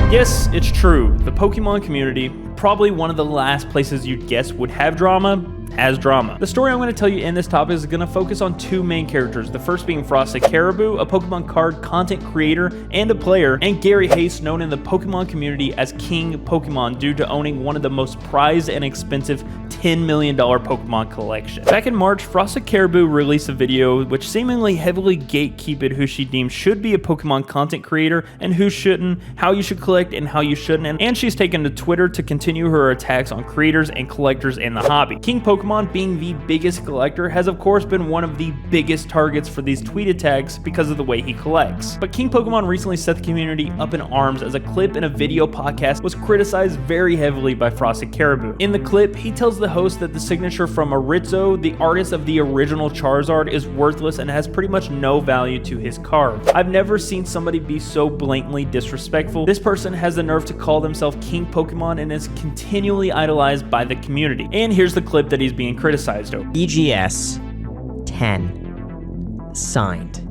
Yes, it's true. The Pokemon community, probably one of the last places you'd guess would have drama, has drama. The story I'm going to tell you in this topic is going to focus on two main characters, the first being Frosted Caribou, a Pokemon card content creator and a player, and Garry, known in the Pokemon community as King Pokemon due to owning one of the most prized and expensive $10 million Pokemon collection. Back in March, Frosted Caribou released a video which seemingly heavily gatekeeped who she deemed should be a Pokemon content creator and who shouldn't, how you should collect and how you shouldn't, and she's taken to Twitter to continue her attacks on creators and collectors in the hobby. King Pokemon, being the biggest collector, has of course been one of the biggest targets for these tweet attacks because of the way he collects. But King Pokemon recently set the community up in arms as a clip in a video podcast was criticized very heavily by Frosted Caribou. In the clip, he tells the host that the signature from Aritzo, the artist of the original Charizard, is worthless and has pretty much no value to his card. I've never seen somebody be so blatantly disrespectful. This person has the nerve to call themselves King Pokemon and is continually idolized by the community. And here's the clip that he's being criticized over. BGS 10 signed.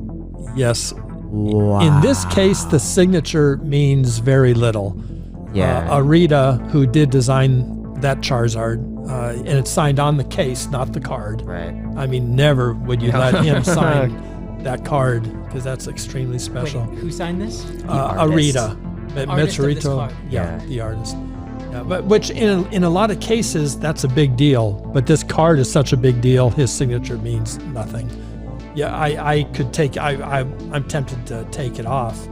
Yes. Wow. In this case, the signature means very little. Yeah. Arita, who did design that Charizard, and it's signed on the case, not the card. Right. I mean, never would you let him sign that card because that's extremely special. Wait, who signed this? Arita. Artist of this Mitsuhito, card. yeah, the artist. Yeah, but which in a lot of cases that's a big deal. But this card is such a big deal. His signature means nothing. Yeah, I could take. I'm tempted to take it off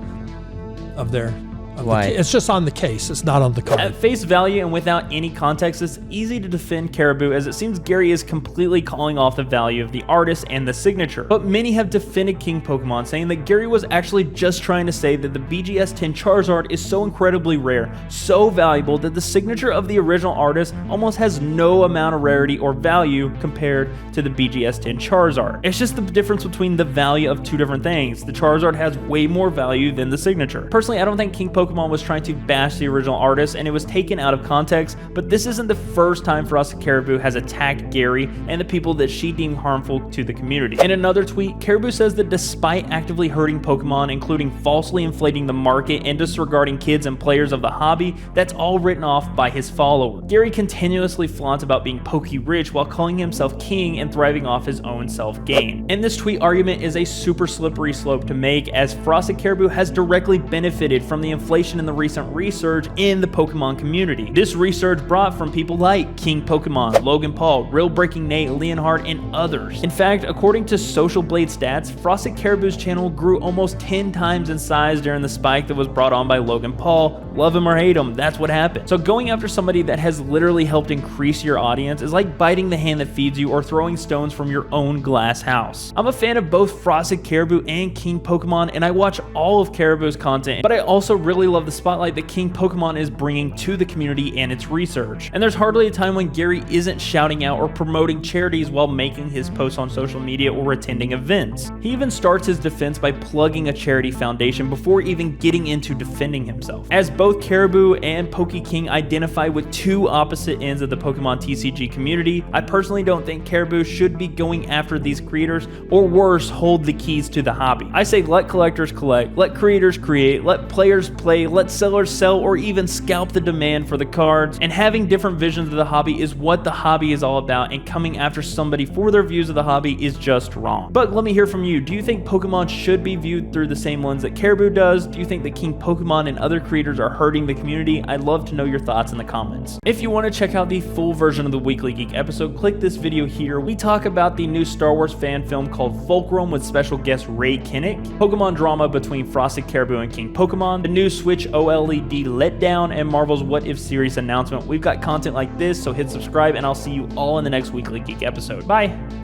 of there. Why? It's just on the case. It's not on the card. At face value and without any context, it's easy to defend Caribou as it seems Garry is completely calling off the value of the artist and the signature. But many have defended King Pokemon, saying that Garry was actually just trying to say that the BGS 10 Charizard is so incredibly rare, so valuable that the signature of the original artist almost has no amount of rarity or value compared to the BGS 10 Charizard. It's just the difference between the value of two different things. The Charizard has way more value than the signature. Personally, I don't think King Pokemon was trying to bash the original artist and it was taken out of context, but this isn't the first time Frosted Caribou has attacked Garry and the people that she deemed harmful to the community. In another tweet, Caribou says that despite actively hurting Pokemon, including falsely inflating the market and disregarding kids and players of the hobby, that's all written off by his followers. Garry continuously flaunts about being Poke-rich while calling himself king and thriving off his own self-gain. And this tweet argument is a super slippery slope to make, as Frosted Caribou has directly benefited from the inflation in the recent resurge in the Pokemon community. This resurge brought from people like King Pokemon, Logan Paul, Real Breaking Nate, Leonhard, and others. In fact, according to Social Blade stats, Frosted Caribou's channel grew almost 10 times in size during the spike that was brought on by Logan Paul. Love him or hate him, that's what happened. So going after somebody that has literally helped increase your audience is like biting the hand that feeds you or throwing stones from your own glass house. I'm a fan of both Frosted Caribou and King Pokemon, and I watch all of Caribou's content, but I also really love the spotlight that King Pokemon is bringing to the community and its research. And there's hardly a time when Garry isn't shouting out or promoting charities while making his posts on social media or attending events. He even starts his defense by plugging a charity foundation before even getting into defending himself. As both Caribou and Pokeking identify with two opposite ends of the Pokemon TCG community, I personally don't think Caribou should be going after these creators, or worse, hold the keys to the hobby. I say let collectors collect, let creators create, let players play, let sellers sell, or even scalp the demand for the cards. And having different visions of the hobby is what the hobby is all about, and coming after somebody for their views of the hobby is just wrong. But let me hear from you. Do you think Pokemon should be viewed through the same lens that Caribou does? Do you think that King Pokemon and other creators are hurting the community? I'd love to know your thoughts in the comments. If you want to check out the full version of the Weekly Geek episode, click this video here. We talk about the new Star Wars fan film called Fulcrum with special guest Ray Kinnick, Pokemon drama between Frosted Caribou and King Pokemon, the new Switch OLED letdown, and Marvel's What If series announcement. We've got content like this, so hit subscribe, and I'll see you all in the next Weekly Geek episode. Bye!